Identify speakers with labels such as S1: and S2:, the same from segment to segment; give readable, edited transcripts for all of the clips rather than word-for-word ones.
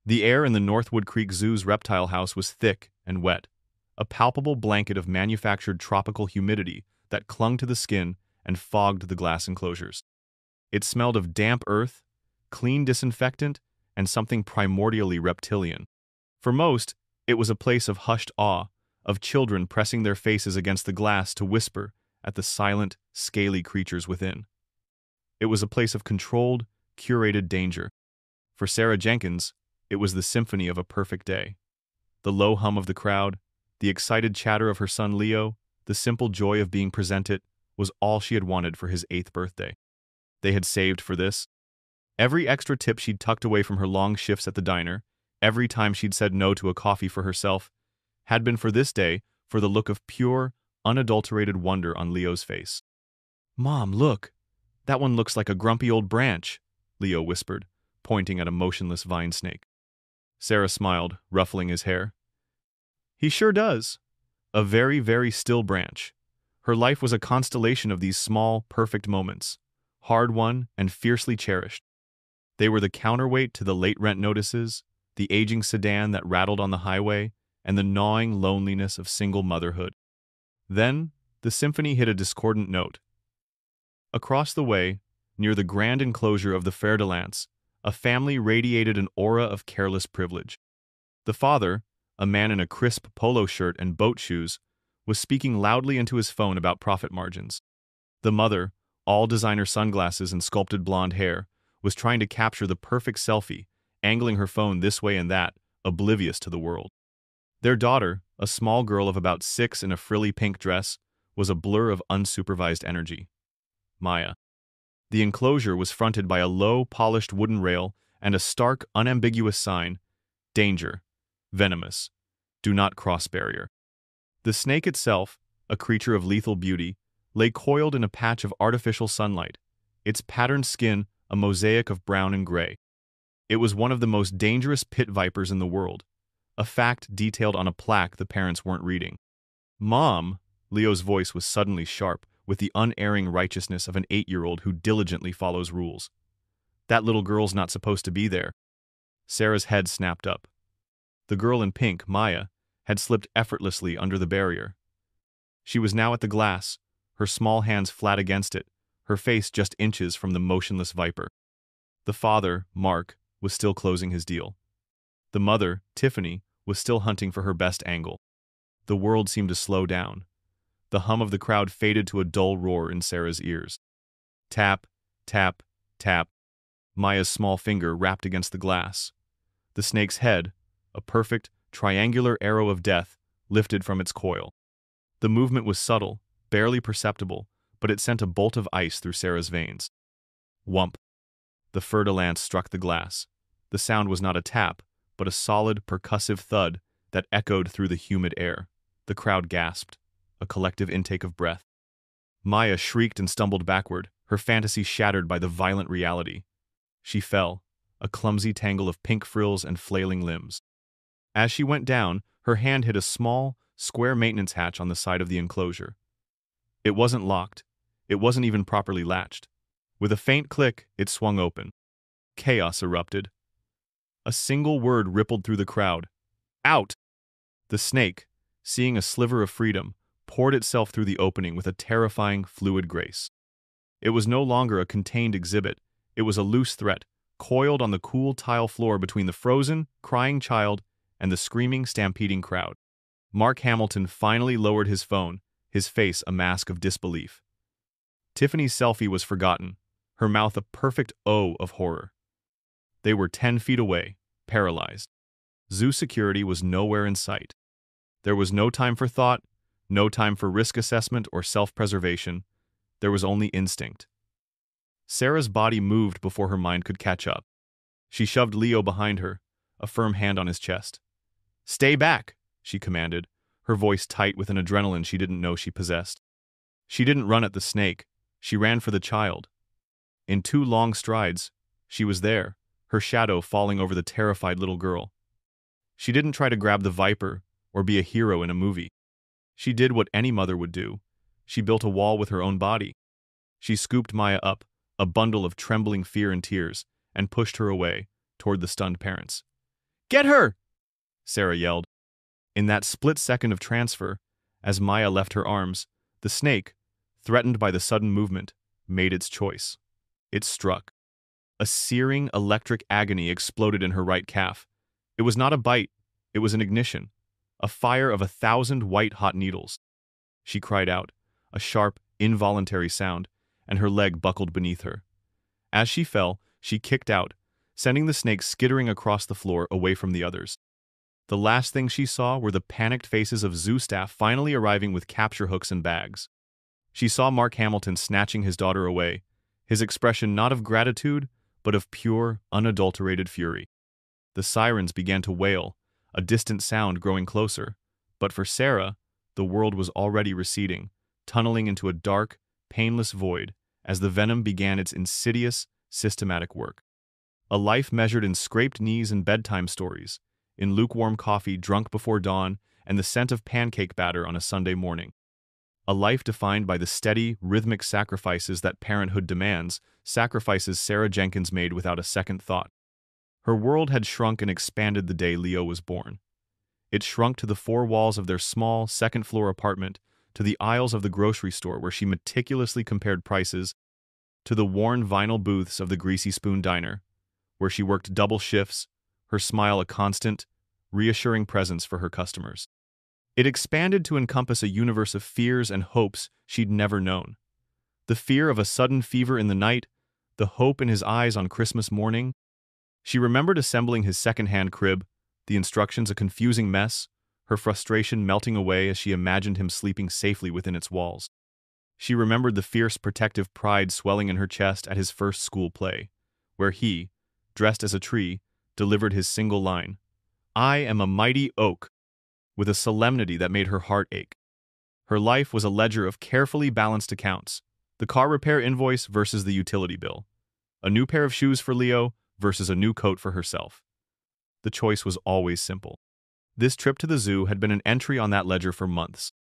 S1: The air in the Northwood Creek Zoo's reptile house was thick and wet, a palpable blanket of manufactured tropical humidity that clung to the skin and fogged the glass enclosures. It smelled of damp earth, clean disinfectant, and something primordially reptilian. For most, it was a place of hushed awe, of children pressing their faces against the glass to whisper at the silent, scaly creatures within. It was a place of controlled, curated danger. For Sarah Jenkins, it was the symphony of a perfect day. The low hum of the crowd, the excited chatter of her son Leo, the simple joy of being presented, was all she had wanted for his 8th birthday. They had saved for this. Every extra tip she'd tucked away from her long shifts at the diner, every time she'd said no to a coffee for herself, had been for this day, for the look of pure, unadulterated wonder on Leo's face. "Mom, look! That one looks like a grumpy old branch," Leo whispered, pointing at a motionless vine snake. Sarah smiled, ruffling his hair. "He sure does. A very, very still branch." Her life was a constellation of these small, perfect moments, hard-won and fiercely cherished. They were the counterweight to the late rent notices, the aging sedan that rattled on the highway, and the gnawing loneliness of single motherhood. Then, the symphony hit a discordant note. Across the way, near the grand enclosure of the Fer de Lance, a family radiated an aura of careless privilege. The father, a man in a crisp polo shirt and boat shoes, was speaking loudly into his phone about profit margins. The mother, all designer sunglasses and sculpted blonde hair, was trying to capture the perfect selfie, angling her phone this way and that, oblivious to the world. Their daughter, a small girl of about 6 in a frilly pink dress, was a blur of unsupervised energy. Maya. The enclosure was fronted by a low, polished wooden rail and a stark, unambiguous sign, "Danger. Venomous. Do not cross barrier." The snake itself, a creature of lethal beauty, lay coiled in a patch of artificial sunlight, its patterned skin a mosaic of brown and gray. It was one of the most dangerous pit vipers in the world, a fact detailed on a plaque the parents weren't reading. "Mom," Leo's voice was suddenly sharp, with the unerring righteousness of an 8-year-old who diligently follows rules. "That little girl's not supposed to be there." Sarah's head snapped up. The girl in pink, Maya, had slipped effortlessly under the barrier. She was now at the glass, her small hands flat against it, her face just inches from the motionless viper. The father, Mark, was still closing his deal. The mother, Tiffany, was still hunting for her best angle. The world seemed to slow down. The hum of the crowd faded to a dull roar in Sarah's ears. Tap, tap, tap. Maya's small finger rapped against the glass. The snake's head, a perfect, triangular arrow of death, lifted from its coil. The movement was subtle, barely perceptible, but it sent a bolt of ice through Sarah's veins. Whump. The Fer de Lance struck the glass. The sound was not a tap, but a solid, percussive thud that echoed through the humid air. The crowd gasped, a collective intake of breath. Maya shrieked and stumbled backward, her fantasy shattered by the violent reality. She fell, a clumsy tangle of pink frills and flailing limbs. As she went down, her hand hit a small, square maintenance hatch on the side of the enclosure. It wasn't locked. It wasn't even properly latched. With a faint click, it swung open. Chaos erupted. A single word rippled through the crowd. "Out!" The snake, seeing a sliver of freedom, poured itself through the opening with a terrifying, fluid grace. It was no longer a contained exhibit. It was a loose threat, coiled on the cool tile floor between the frozen, crying child and the screaming, stampeding crowd. Mark Hamilton finally lowered his phone, his face a mask of disbelief. Tiffany's selfie was forgotten, her mouth a perfect O of horror. They were 10 feet away, paralyzed. Zoo security was nowhere in sight. There was no time for thought, no time for risk assessment or self-preservation. There was only instinct. Sarah's body moved before her mind could catch up. She shoved Leo behind her, a firm hand on his chest. "Stay back," she commanded, her voice tight with an adrenaline she didn't know she possessed. She didn't run at the snake. She ran for the child. In 2 long strides, she was there, her shadow falling over the terrified little girl. She didn't try to grab the viper or be a hero in a movie. She did what any mother would do. She built a wall with her own body. She scooped Maya up, a bundle of trembling fear and tears, and pushed her away, toward the stunned parents. Get her! Sarah yelled. In that split second of transfer, as Maya left her arms, the snake, threatened by the sudden movement, made its choice. It struck. A searing electric agony exploded in her right calf. It was not a bite, it was an ignition, a fire of 1,000 white-hot needles. She cried out, a sharp, involuntary sound, and her leg buckled beneath her. As she fell, she kicked out, sending the snake skittering across the floor away from the others. The last thing she saw were the panicked faces of zoo staff finally arriving with capture hooks and bags. She saw Mark Hamilton snatching his daughter away, his expression not of gratitude, but of pure, unadulterated fury. The sirens began to wail, a distant sound growing closer, but for Sarah, the world was already receding, tunneling into a dark, painless void as the venom began its insidious, systematic work. A life measured in scraped knees and bedtime stories, in lukewarm coffee drunk before dawn and the scent of pancake batter on a Sunday morning. A life defined by the steady, rhythmic sacrifices that parenthood demands, sacrifices Sarah Jenkins made without a second thought. Her world had shrunk and expanded the day Leo was born. It shrunk to the four walls of their small, second-floor apartment, to the aisles of the grocery store where she meticulously compared prices, to the worn vinyl booths of the Greasy Spoon Diner, where she worked double shifts, her smile a constant, reassuring presence for her customers. It expanded to encompass a universe of fears and hopes she'd never known. The fear of a sudden fever in the night, the hope in his eyes on Christmas morning. She remembered assembling his second-hand crib, the instructions a confusing mess, her frustration melting away as she imagined him sleeping safely within its walls. She remembered the fierce protective pride swelling in her chest at his first school play, where he, dressed as a tree, delivered his single line, "I am a mighty oak," with a solemnity that made her heart ache. Her life was a ledger of carefully balanced accounts, the car repair invoice versus the utility bill, a new pair of shoes for Leo versus a new coat for herself. The choice was always simple. This trip to the zoo had been an entry on that ledger for months.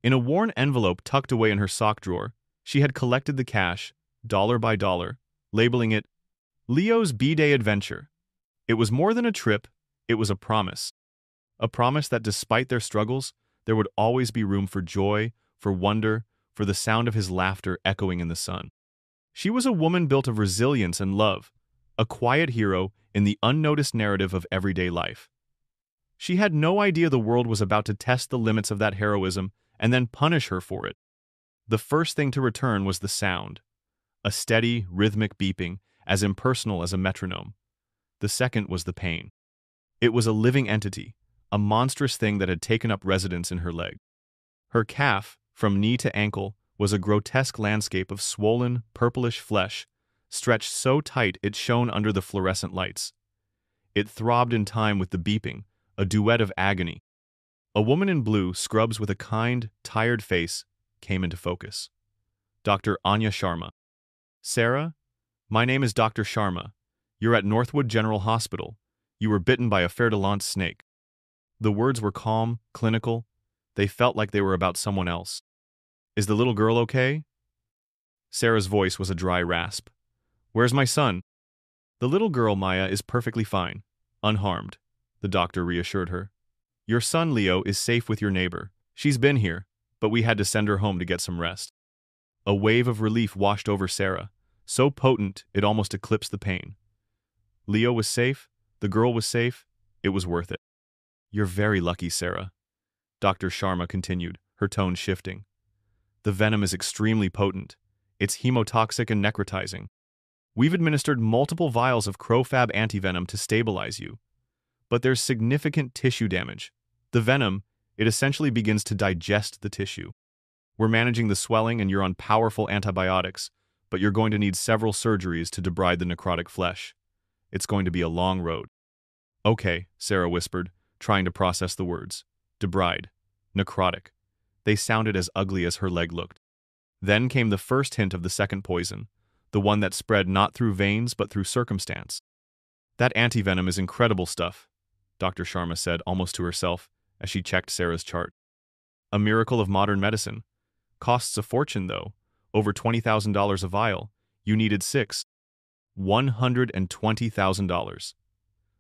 S1: In a worn envelope tucked away in her sock drawer, she had collected the cash, dollar by dollar, labeling it Leo's B-Day Adventure. It was more than a trip, it was a promise. A promise that despite their struggles, there would always be room for joy, for wonder, for the sound of his laughter echoing in the sun. She was a woman built of resilience and love, a quiet hero in the unnoticed narrative of everyday life. She had no idea the world was about to test the limits of that heroism and then punish her for it. The first thing to return was the sound, a steady, rhythmic beeping, as impersonal as a metronome. The second was the pain. It was a living entity, a monstrous thing that had taken up residence in her leg. Her calf, from knee to ankle, was a grotesque landscape of swollen, purplish flesh, stretched so tight it shone under the fluorescent lights. It throbbed in time with the beeping, a duet of agony. A woman in blue, scrubs with a kind, tired face, came into focus. Dr. Anya Sharma. "Sarah, my name is Dr. Sharma. You're at Northwood General Hospital. You were bitten by a fer-de-lance snake." The words were calm, clinical. They felt like they were about someone else. "Is the little girl okay?" Sarah's voice was a dry rasp. "Where's my son?" "The little girl, Maya, is perfectly fine, unharmed," the doctor reassured her. "Your son, Leo, is safe with your neighbor. She's been here, but we had to send her home to get some rest." A wave of relief washed over Sarah, so potent it almost eclipsed the pain. Leo was safe, the girl was safe, it was worth it. "You're very lucky, Sarah," Dr. Sharma continued, her tone shifting. "The venom is extremely potent. It's hemotoxic and necrotizing. We've administered multiple vials of Crofab antivenom to stabilize you. But there's significant tissue damage. The venom, it essentially begins to digest the tissue. We're managing the swelling and you're on powerful antibiotics, but you're going to need several surgeries to debride the necrotic flesh. It's going to be a long road." "Okay," Sarah whispered, trying to process the words. Debride. Necrotic. They sounded as ugly as her leg looked. Then came the first hint of the second poison, the one that spread not through veins but through circumstance. "That antivenom is incredible stuff," Dr. Sharma said almost to herself as she checked Sarah's chart. "A miracle of modern medicine. Costs a fortune, though. Over $20,000 a vial. You needed 6. $120,000.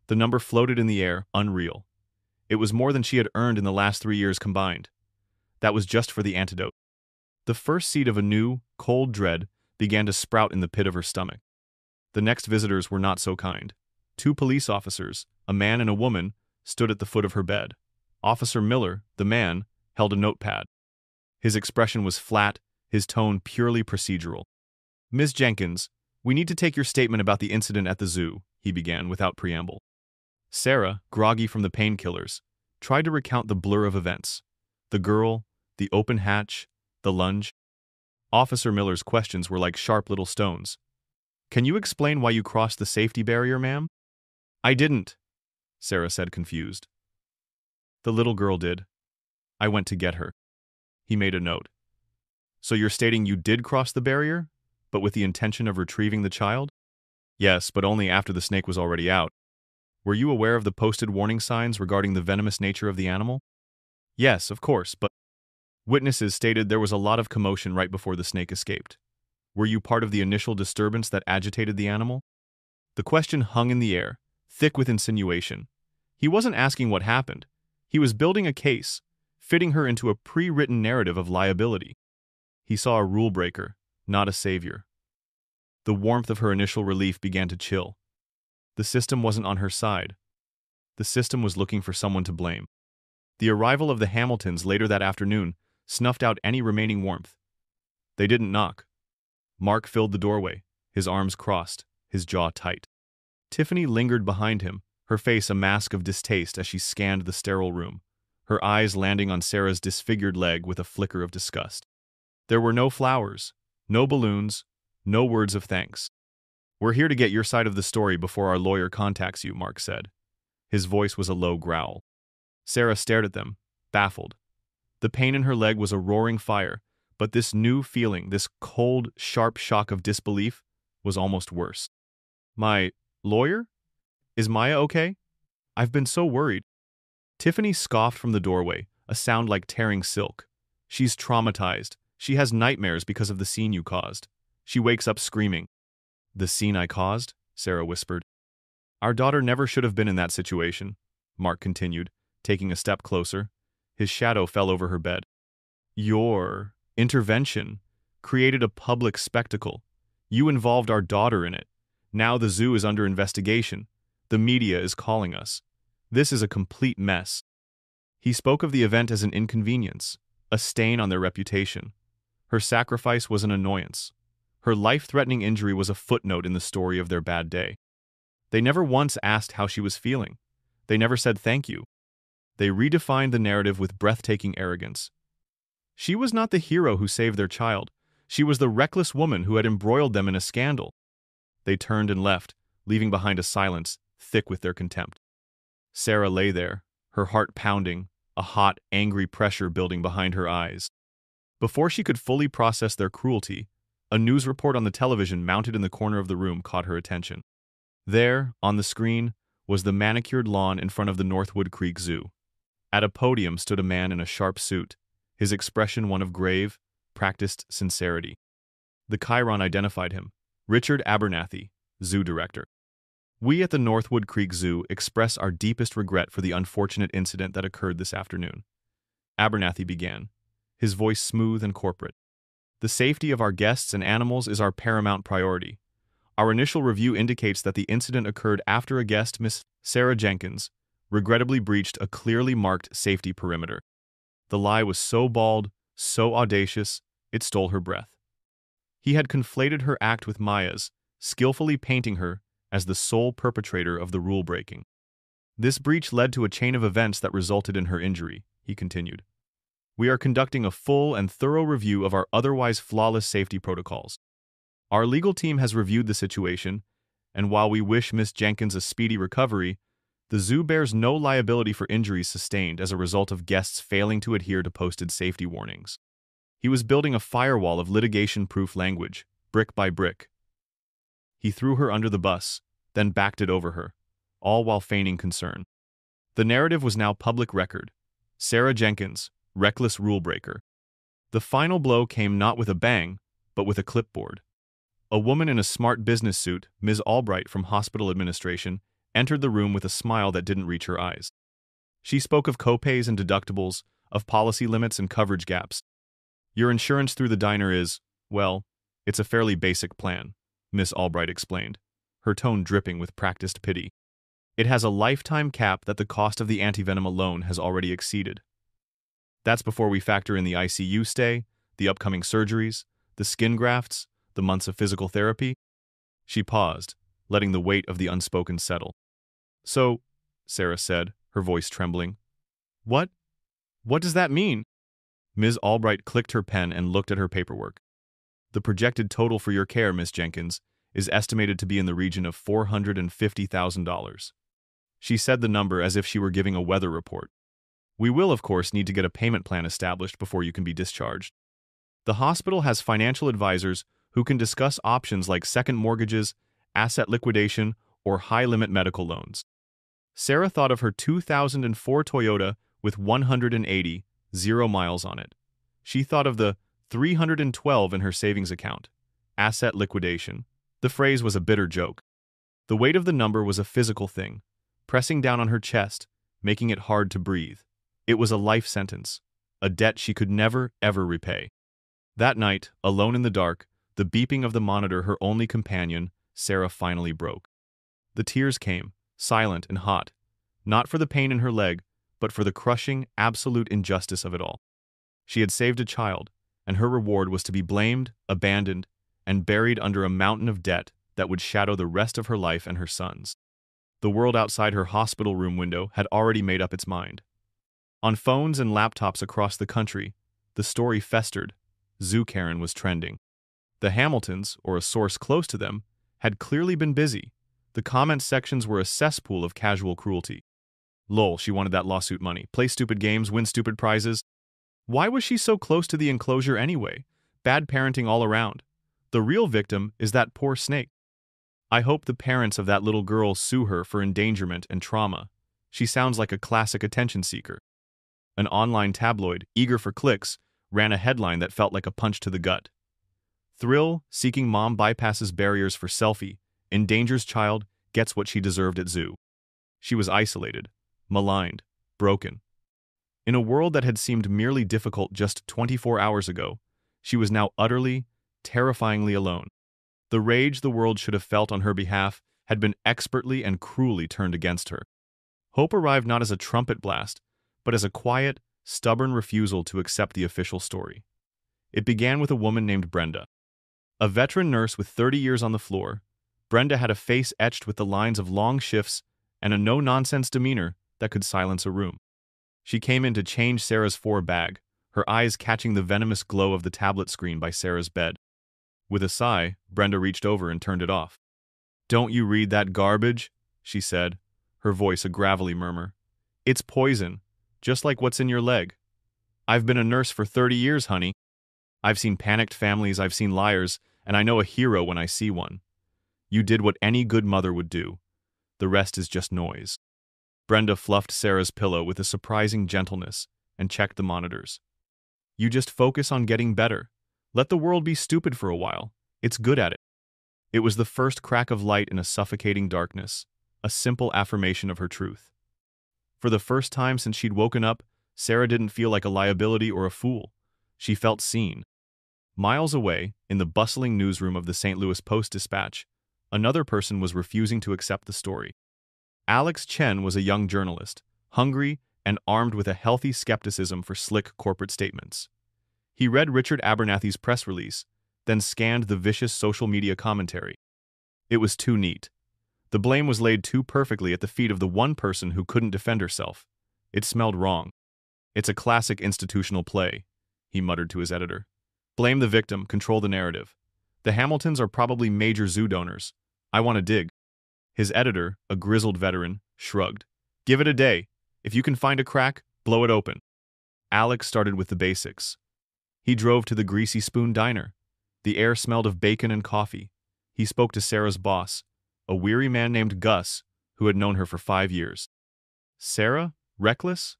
S1: The number floated in the air, unreal. It was more than she had earned in the last 3 years combined. That was just for the antidote. The first seed of a new, cold dread began to sprout in the pit of her stomach. The next visitors were not so kind. 2 police officers, a man and a woman, stood at the foot of her bed. Officer Miller, the man, held a notepad. His expression was flat, his tone purely procedural. "Ms. Jenkins, we need to take your statement about the incident at the zoo," he began without preamble. Sarah, groggy from the painkillers, tried to recount the blur of events. The girl, the open hatch, the lunge. Officer Miller's questions were like sharp little stones. "Can you explain why you crossed the safety barrier, ma'am?" "I didn't," Sarah said, confused. "The little girl did. I went to get her." He made a note. "So you're stating you did cross the barrier, but with the intention of retrieving the child?" "Yes, but only after the snake was already out." "Were you aware of the posted warning signs regarding the venomous nature of the animal?" "Yes, of course, but..." "Witnesses stated there was a lot of commotion right before the snake escaped. Were you part of the initial disturbance that agitated the animal?" The question hung in the air, thick with insinuation. He wasn't asking what happened. He was building a case, fitting her into a pre-written narrative of liability. He saw a rule breaker, not a savior. The warmth of her initial relief began to chill. The system wasn't on her side. The system was looking for someone to blame. The arrival of the Hamiltons later that afternoon snuffed out any remaining warmth. They didn't knock. Mark filled the doorway, his arms crossed, his jaw tight. Tiffany lingered behind him, her face a mask of distaste as she scanned the sterile room, her eyes landing on Sarah's disfigured leg with a flicker of disgust. There were no flowers, no balloons, no words of thanks. "We're here to get your side of the story before our lawyer contacts you," Mark said. His voice was a low growl. Sarah stared at them, baffled. The pain in her leg was a roaring fire, but this new feeling, this cold, sharp shock of disbelief, was almost worse. "My lawyer? Is Maya okay? I've been so worried." Tiffany scoffed from the doorway, a sound like tearing silk. "She's traumatized. She has nightmares because of the scene you caused. She wakes up screaming." "The scene I caused?" Sarah whispered. "Our daughter never should have been in that situation," Mark continued, taking a step closer. His shadow fell over her bed. "Your intervention created a public spectacle. You involved our daughter in it. Now the zoo is under investigation. The media is calling us. This is a complete mess." He spoke of the event as an inconvenience, a stain on their reputation. Her sacrifice was an annoyance. Her life-threatening injury was a footnote in the story of their bad day. They never once asked how she was feeling. They never said thank you. They redefined the narrative with breathtaking arrogance. She was not the hero who saved their child. She was the reckless woman who had embroiled them in a scandal. They turned and left, leaving behind a silence thick with their contempt. Sarah lay there, her heart pounding, a hot, angry pressure building behind her eyes. Before she could fully process their cruelty, a news report on the television mounted in the corner of the room caught her attention. There, on the screen, was the manicured lawn in front of the Northwood Creek Zoo. At a podium stood a man in a sharp suit, his expression one of grave, practiced sincerity. The Chiron identified him, Richard Abernathy, zoo director. "We at the Northwood Creek Zoo express our deepest regret for the unfortunate incident that occurred this afternoon," Abernathy began, his voice smooth and corporate. "The safety of our guests and animals is our paramount priority. Our initial review indicates that the incident occurred after a guest, Miss Sarah Jenkins, regrettably breached a clearly marked safety perimeter." The lie was so bald, so audacious, it stole her breath. He had conflated her act with Maya's, skillfully painting her as the sole perpetrator of the rule-breaking. "This breach led to a chain of events that resulted in her injury," he continued. "We are conducting a full and thorough review of our otherwise flawless safety protocols. Our legal team has reviewed the situation, and while we wish Miss Jenkins a speedy recovery, the zoo bears no liability for injuries sustained as a result of guests failing to adhere to posted safety warnings." He was building a firewall of litigation-proof language, brick by brick. He threw her under the bus, then backed it over her, all while feigning concern. The narrative was now public record. Sarah Jenkins, reckless rule-breaker. The final blow came not with a bang, but with a clipboard. A woman in a smart business suit, Ms. Albright from hospital administration, entered the room with a smile that didn't reach her eyes. She spoke of copays and deductibles, of policy limits and coverage gaps. Your insurance through the diner is, well, it's a fairly basic plan, Miss Albright explained, her tone dripping with practiced pity. It has a lifetime cap that the cost of the antivenom alone has already exceeded. That's before we factor in the ICU stay, the upcoming surgeries, the skin grafts, the months of physical therapy. She paused, letting the weight of the unspoken settle. So, Sarah said, her voice trembling. What? What does that mean? Ms. Albright clicked her pen and looked at her paperwork. The projected total for your care, Miss Jenkins, is estimated to be in the region of $450,000. She said the number as if she were giving a weather report. We will, of course, need to get a payment plan established before you can be discharged. The hospital has financial advisors who can discuss options like second mortgages, asset liquidation, or high-limit medical loans. Sarah thought of her 2004 Toyota with 180,000 miles on it. She thought of the 312 in her savings account. Asset liquidation. The phrase was a bitter joke. The weight of the number was a physical thing, pressing down on her chest, making it hard to breathe. It was a life sentence, a debt she could never, ever repay. That night, alone in the dark, the beeping of the monitor her only companion, Sarah finally broke. The tears came, silent and hot, not for the pain in her leg, but for the crushing, absolute injustice of it all. She had saved a child, and her reward was to be blamed, abandoned, and buried under a mountain of debt that would shadow the rest of her life and her son's. The world outside her hospital room window had already made up its mind. On phones and laptops across the country, the story festered. Zoo Karen was trending. The Hamiltons, or a source close to them, had clearly been busy. The comment sections were a cesspool of casual cruelty. Lol, she wanted that lawsuit money. Play stupid games, win stupid prizes. Why was she so close to the enclosure anyway? Bad parenting all around. The real victim is that poor snake. I hope the parents of that little girl sue her for endangerment and trauma. She sounds like a classic attention seeker. An online tabloid, eager for clicks, ran a headline that felt like a punch to the gut. Thrill-seeking mom bypasses barriers for selfie, endangers child, gets what she deserved at zoo. She was isolated, maligned, broken. In a world that had seemed merely difficult just 24 hours ago, she was now utterly, terrifyingly alone. The rage the world should have felt on her behalf had been expertly and cruelly turned against her. Hope arrived not as a trumpet blast, but as a quiet, stubborn refusal to accept the official story. It began with a woman named Brenda. A veteran nurse with 30 years on the floor, Brenda had a face etched with the lines of long shifts and a no-nonsense demeanor that could silence a room. She came in to change Sarah's bag, her eyes catching the venomous glow of the tablet screen by Sarah's bed. With a sigh, Brenda reached over and turned it off. "Don't you read that garbage?" she said, her voice a gravelly murmur. "It's poison, just like what's in your leg. I've been a nurse for 30 years, honey. I've seen panicked families, I've seen liars, and I know a hero when I see one. You did what any good mother would do. The rest is just noise." Brenda fluffed Sarah's pillow with a surprising gentleness and checked the monitors. "You just focus on getting better. Let the world be stupid for a while. It's good at it." It was the first crack of light in a suffocating darkness, a simple affirmation of her truth. For the first time since she'd woken up, Sarah didn't feel like a liability or a fool. She felt seen. Miles away, in the bustling newsroom of the St. Louis Post-Dispatch, another person was refusing to accept the story. Alex Chen was a young journalist, hungry and armed with a healthy skepticism for slick corporate statements. He read Richard Abernathy's press release, then scanned the vicious social media commentary. It was too neat. The blame was laid too perfectly at the feet of the one person who couldn't defend herself. It smelled wrong. "It's a classic institutional play," he muttered to his editor. "Blame the victim, control the narrative. The Hamiltons are probably major zoo donors. I want to dig." His editor, a grizzled veteran, shrugged. "Give it a day. If you can find a crack, blow it open." Alex started with the basics. He drove to the Greasy Spoon Diner. The air smelled of bacon and coffee. He spoke to Sarah's boss, a weary man named Gus, who had known her for 5 years. "Sarah? Reckless?"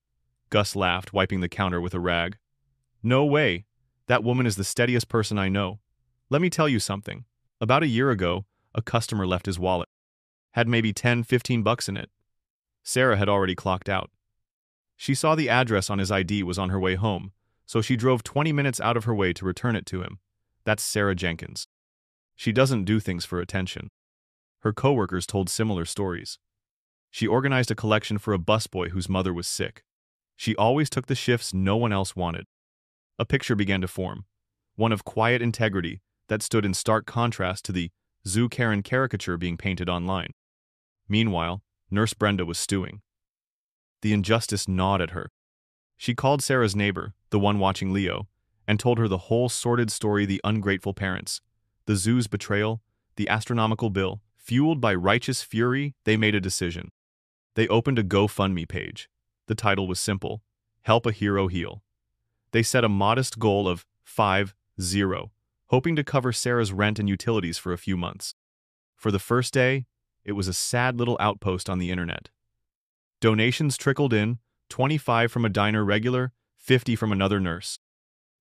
S1: Gus laughed, wiping the counter with a rag. "No way. That woman is the steadiest person I know. Let me tell you something. About a year ago, a customer left his wallet. Had maybe 10, 15 bucks in it. Sarah had already clocked out. She saw the address on his ID was on her way home, so she drove 20 minutes out of her way to return it to him. That's Sarah Jenkins. She doesn't do things for attention. Her coworkers told similar stories. She organized a collection for a busboy whose mother was sick. She always took the shifts no one else wanted. A picture began to form, one of quiet integrity that stood in stark contrast to the Zoo Karen caricature being painted online. Meanwhile, Nurse Brenda was stewing. The injustice gnawed at her. She called Sarah's neighbor, the one watching Leo, and told her the whole sordid story of the ungrateful parents, the zoo's betrayal, the astronomical bill. Fueled by righteous fury, they made a decision. They opened a GoFundMe page. The title was simple: Help a Hero Heal. They set a modest goal of 50, hoping to cover Sarah's rent and utilities for a few months. For the first day, it was a sad little outpost on the internet. Donations trickled in, 25 from a diner regular, 50 from another nurse.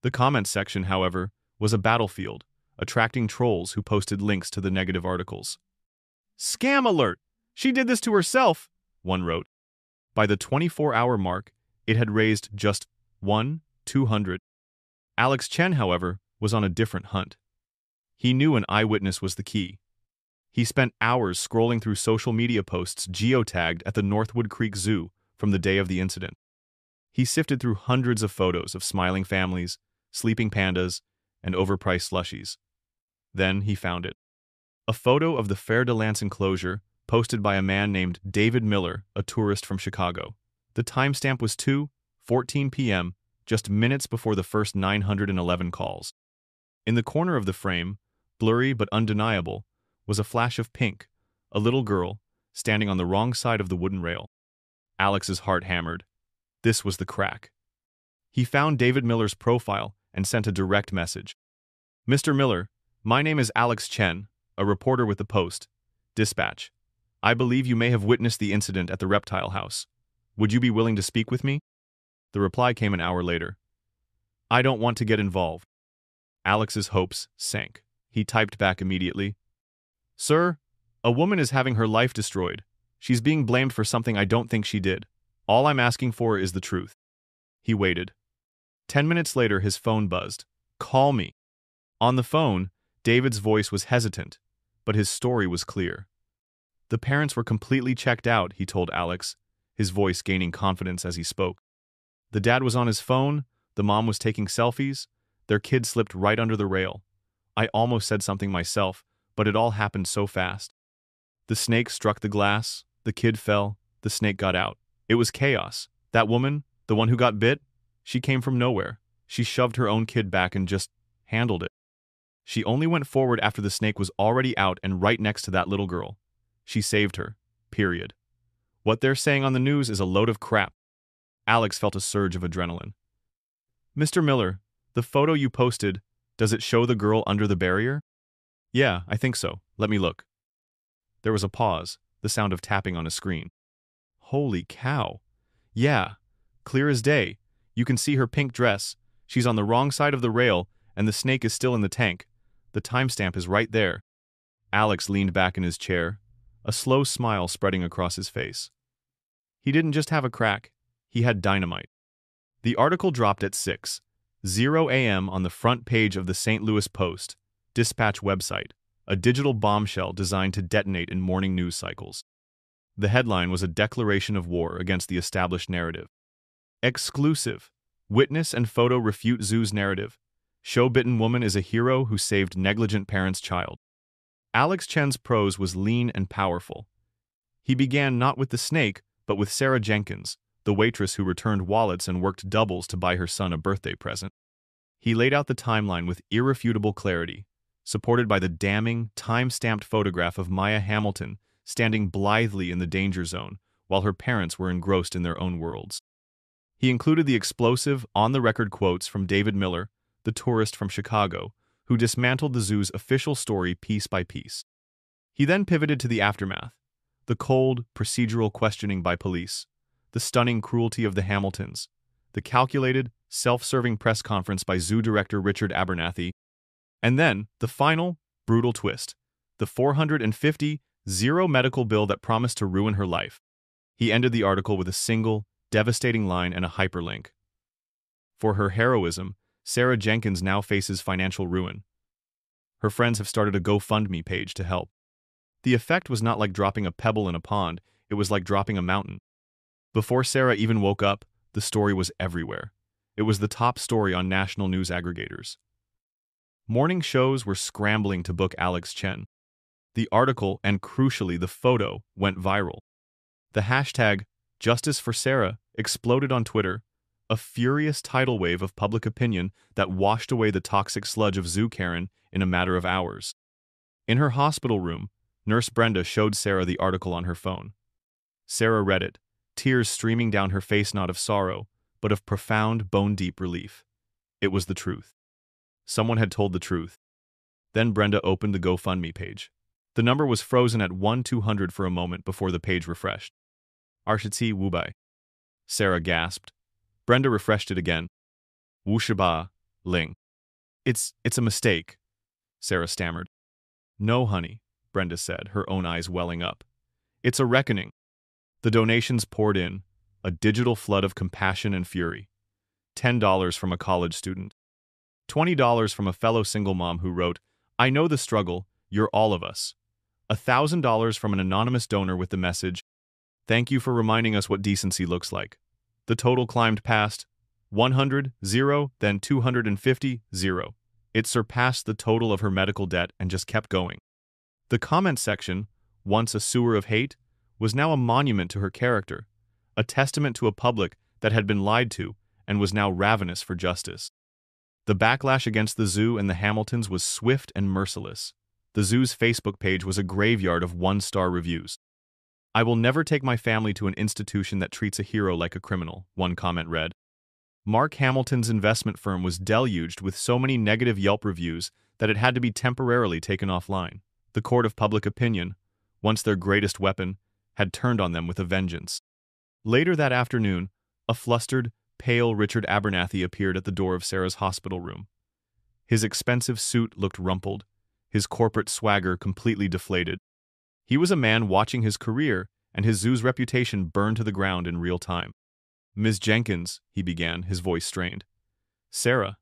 S1: The comments section, however, was a battlefield, attracting trolls who posted links to the negative articles. "Scam alert! She did this to herself," one wrote. By the 24-hour mark, it had raised just $200. Alex Chen, however, was on a different hunt. He knew an eyewitness was the key. He spent hours scrolling through social media posts geotagged at the Northwood Creek Zoo from the day of the incident. He sifted through hundreds of photos of smiling families, sleeping pandas, and overpriced slushies. Then he found it. A photo of the Fer de Lance enclosure posted by a man named David Miller, a tourist from Chicago. The timestamp was 2:14 p.m., just minutes before the first 911 calls. In the corner of the frame, blurry but undeniable, was a flash of pink, a little girl, standing on the wrong side of the wooden rail. Alex's heart hammered. This was the crack. He found David Miller's profile and sent a direct message. "Mr. Miller, my name is Alex Chen, a reporter with the Post. Dispatch. I believe you may have witnessed the incident at the reptile house. Would you be willing to speak with me?" The reply came an hour later. "I don't want to get involved." Alex's hopes sank. He typed back immediately. "Sir, a woman is having her life destroyed. She's being blamed for something I don't think she did. All I'm asking for is the truth." He waited. 10 minutes later, his phone buzzed. "Call me." On the phone, David's voice was hesitant, but his story was clear. The parents were completely checked out, he told Alex, his voice gaining confidence as he spoke. The dad was on his phone, the mom was taking selfies, their kid slipped right under the rail. I almost said something myself, but it all happened so fast. The snake struck the glass, the kid fell, the snake got out. It was chaos. That woman, the one who got bit, she came from nowhere. She shoved her own kid back and just handled it. She only went forward after the snake was already out and right next to that little girl. She saved her. Period. What they're saying on the news is a load of crap. Alex felt a surge of adrenaline. "Mr. Miller, the photo you posted, does it show the girl under the barrier?" "Yeah, I think so. Let me look." There was a pause, the sound of tapping on a screen. "Holy cow. Yeah, clear as day. You can see her pink dress. She's on the wrong side of the rail, and the snake is still in the tank. The timestamp is right there." Alex leaned back in his chair, a slow smile spreading across his face. He didn't just have a crack, he had dynamite. The article dropped at 6:00 a.m. on the front page of the St. Louis Post, Dispatch website, a digital bombshell designed to detonate in morning news cycles. The headline was a declaration of war against the established narrative. Exclusive. Witness and photo refute zoo's narrative. Show-bitten woman is a hero who saved negligent parent's child. Alex Chen's prose was lean and powerful. He began not with the snake, but with Sarah Jenkins, the waitress who returned wallets and worked doubles to buy her son a birthday present. He laid out the timeline with irrefutable clarity, supported by the damning, time-stamped photograph of Maya Hamilton standing blithely in the danger zone while her parents were engrossed in their own worlds. He included the explosive, on-the-record quotes from David Miller, the tourist from Chicago, who dismantled the zoo's official story piece by piece. He then pivoted to the aftermath, the cold, procedural questioning by police, the stunning cruelty of the Hamiltons, the calculated, self-serving press conference by zoo director Richard Abernathy, and then the final, brutal twist, the $450 Zero medical bill that promised to ruin her life. He ended the article with a single, devastating line and a hyperlink. For her heroism, Sarah Jenkins now faces financial ruin. Her friends have started a GoFundMe page to help. The effect was not like dropping a pebble in a pond, it was like dropping a mountain. Before Sarah even woke up, the story was everywhere. It was the top story on national news aggregators. Morning shows were scrambling to book Alex Chen. The article, and crucially the photo, went viral. The hashtag #JusticeForSarah exploded on Twitter, a furious tidal wave of public opinion that washed away the toxic sludge of Zoo Karen in a matter of hours. In her hospital room, Nurse Brenda showed Sarah the article on her phone. Sarah read it, tears streaming down her face, not of sorrow, but of profound, bone-deep relief. It was the truth. Someone had told the truth. Then Brenda opened the GoFundMe page. The number was frozen at 1-200 for a moment before the page refreshed. Arshitsi Wubai. Sarah gasped. Brenda refreshed it again. Wushaba Ling. It's a mistake, Sarah stammered. No, honey, Brenda said, her own eyes welling up. It's a reckoning. The donations poured in, a digital flood of compassion and fury. $10 from a college student. $20 from a fellow single mom who wrote, I know the struggle, you're all of us. $1,000 from an anonymous donor with the message, thank you for reminding us what decency looks like. The total climbed past 100, 0, then 250, 0. It surpassed the total of her medical debt and just kept going. The comment section, once a sewer of hate, was now a monument to her character, a testament to a public that had been lied to and was now ravenous for justice. The backlash against the zoo and the Hamiltons was swift and merciless. The zoo's Facebook page was a graveyard of one-star reviews. I will never take my family to an institution that treats a hero like a criminal, one comment read. Mark Hamilton's investment firm was deluged with so many negative Yelp reviews that it had to be temporarily taken offline. The court of public opinion, once their greatest weapon, had turned on them with a vengeance. Later that afternoon, a flustered, pale Richard Abernathy appeared at the door of Sarah's hospital room. His expensive suit looked rumpled, his corporate swagger completely deflated. He was a man watching his career and his zoo's reputation burn to the ground in real time. Ms. Jenkins, he began, his voice strained. Sarah,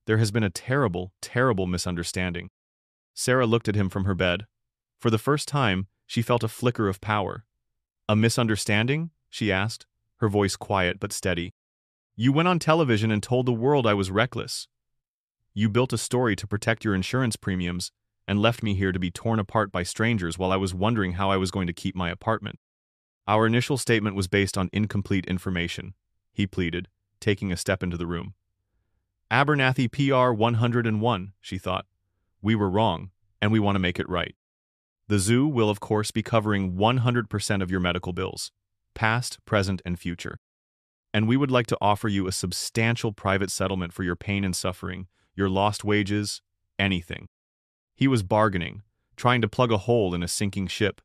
S1: there has been a terrible, terrible misunderstanding. Sarah looked at him from her bed. For the first time, she felt a flicker of power. A misunderstanding? She asked, her voice quiet but steady. You went on television and told the world I was reckless. You built a story to protect your insurance premiums and left me here to be torn apart by strangers while I was wondering how I was going to keep my apartment. Our initial statement was based on incomplete information, he pleaded, taking a step into the room. Abernathy PR 101, she thought. We were wrong, and we want to make it right. The zoo will, of course, be covering 100% of your medical bills, past, present, and future. And we would like to offer you a substantial private settlement for your pain and suffering, your lost wages, anything. He was bargaining, trying to plug a hole in a sinking ship.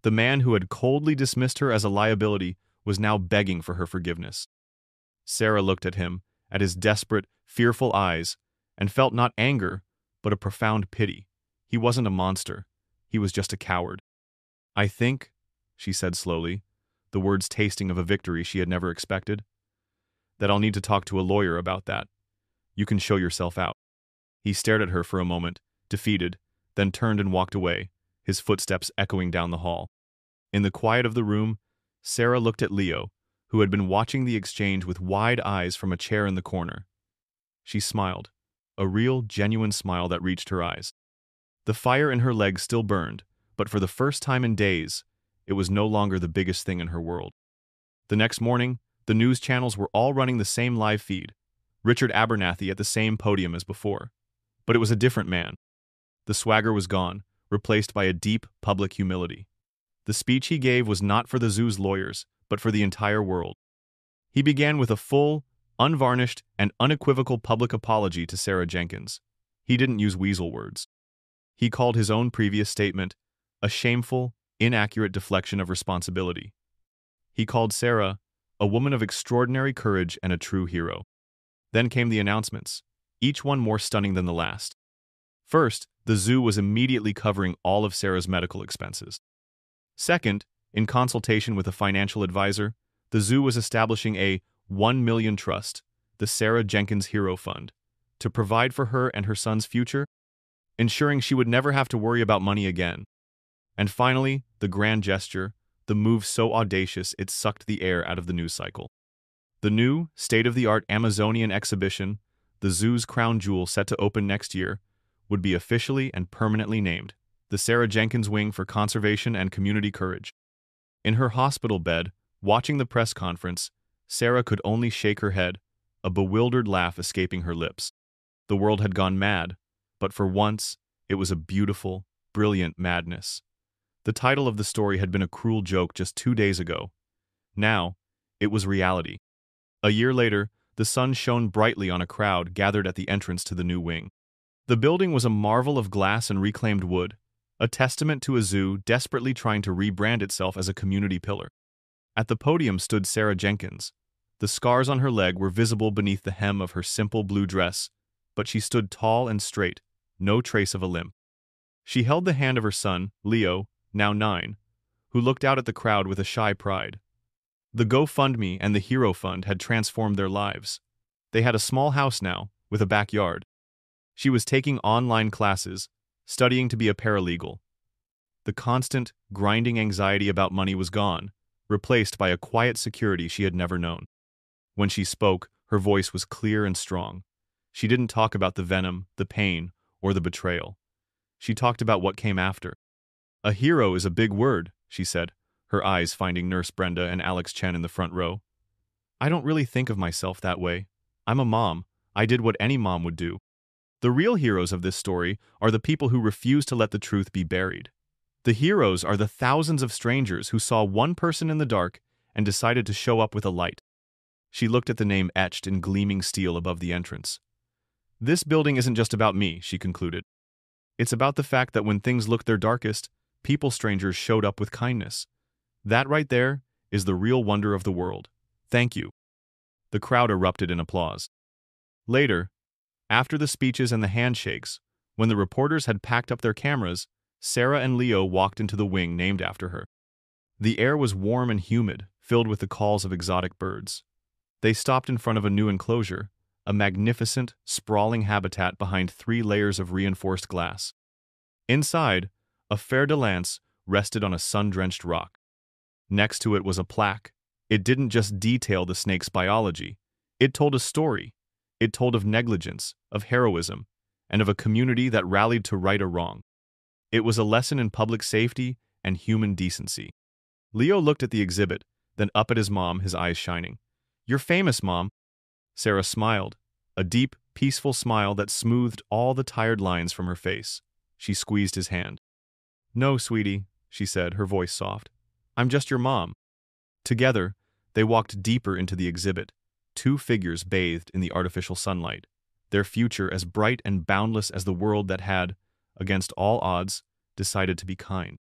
S1: The man who had coldly dismissed her as a liability was now begging for her forgiveness. Sarah looked at him, at his desperate, fearful eyes, and felt not anger, but a profound pity. He wasn't a monster. He was just a coward. I think, she said slowly, the words tasting of a victory she had never expected, that I'll need to talk to a lawyer about that. You can show yourself out. He stared at her for a moment, defeated, then turned and walked away, his footsteps echoing down the hall. In the quiet of the room, Sarah looked at Leo, who had been watching the exchange with wide eyes from a chair in the corner. She smiled, a real, genuine smile that reached her eyes. The fire in her legs still burned, but for the first time in days, it was no longer the biggest thing in her world. The next morning, the news channels were all running the same live feed, Richard Abernathy at the same podium as before. But it was a different man. The swagger was gone, replaced by a deep public humility. The speech he gave was not for the zoo's lawyers, but for the entire world. He began with a full, unvarnished, and unequivocal public apology to Sarah Jenkins. He didn't use weasel words. He called his own previous statement a shameful, inaccurate deflection of responsibility. He called Sarah a woman of extraordinary courage and a true hero. Then came the announcements, each one more stunning than the last. First, the zoo was immediately covering all of Sarah's medical expenses. Second, in consultation with a financial advisor, the zoo was establishing a 1 million trust, the Sarah Jenkins Hero Fund, to provide for her and her son's future, ensuring she would never have to worry about money again. And finally, the grand gesture, the move so audacious it sucked the air out of the news cycle. The new, state-of-the-art Amazonian exhibition, the zoo's crown jewel set to open next year, would be officially and permanently named the Sarah Jenkins Wing for Conservation and Community Courage. In her hospital bed, watching the press conference, Sarah could only shake her head, a bewildered laugh escaping her lips. The world had gone mad, but for once, it was a beautiful, brilliant madness. The title of the story had been a cruel joke just 2 days ago. Now, it was reality. A year later, the sun shone brightly on a crowd gathered at the entrance to the new wing. The building was a marvel of glass and reclaimed wood, a testament to a zoo desperately trying to rebrand itself as a community pillar. At the podium stood Sarah Jenkins. The scars on her leg were visible beneath the hem of her simple blue dress, but she stood tall and straight, no trace of a limp. She held the hand of her son, Leo, now 9, who looked out at the crowd with a shy pride. The GoFundMe and the Hero Fund had transformed their lives. They had a small house now, with a backyard. She was taking online classes, studying to be a paralegal. The constant, grinding anxiety about money was gone, replaced by a quiet security she had never known. When she spoke, her voice was clear and strong. She didn't talk about the venom, the pain, or the betrayal. She talked about what came after. "A hero is a big word," she said, her eyes finding Nurse Brenda and Alex Chen in the front row. "I don't really think of myself that way. I'm a mom. I did what any mom would do. The real heroes of this story are the people who refuse to let the truth be buried. The heroes are the thousands of strangers who saw one person in the dark and decided to show up with a light." She looked at the name etched in gleaming steel above the entrance. "This building isn't just about me," she concluded. "It's about the fact that when things looked their darkest, people strangers showed up with kindness. That right there is the real wonder of the world. Thank you." The crowd erupted in applause. Later, after the speeches and the handshakes, when the reporters had packed up their cameras, Sarah and Leo walked into the wing named after her. The air was warm and humid, filled with the calls of exotic birds. They stopped in front of a new enclosure, a magnificent, sprawling habitat behind 3 layers of reinforced glass. Inside, a fer-de-lance rested on a sun-drenched rock. Next to it was a plaque. It didn't just detail the snake's biology. It told a story. It told of negligence, of heroism, and of a community that rallied to right a wrong. It was a lesson in public safety and human decency. Leo looked at the exhibit, then up at his mom, his eyes shining. "You're famous, Mom." Sarah smiled, a deep, peaceful smile that smoothed all the tired lines from her face. She squeezed his hand. "No, sweetie," she said, her voice soft. "I'm just your mom." Together, they walked deeper into the exhibit, 2 figures bathed in the artificial sunlight, their future as bright and boundless as the world that had, against all odds, decided to be kind.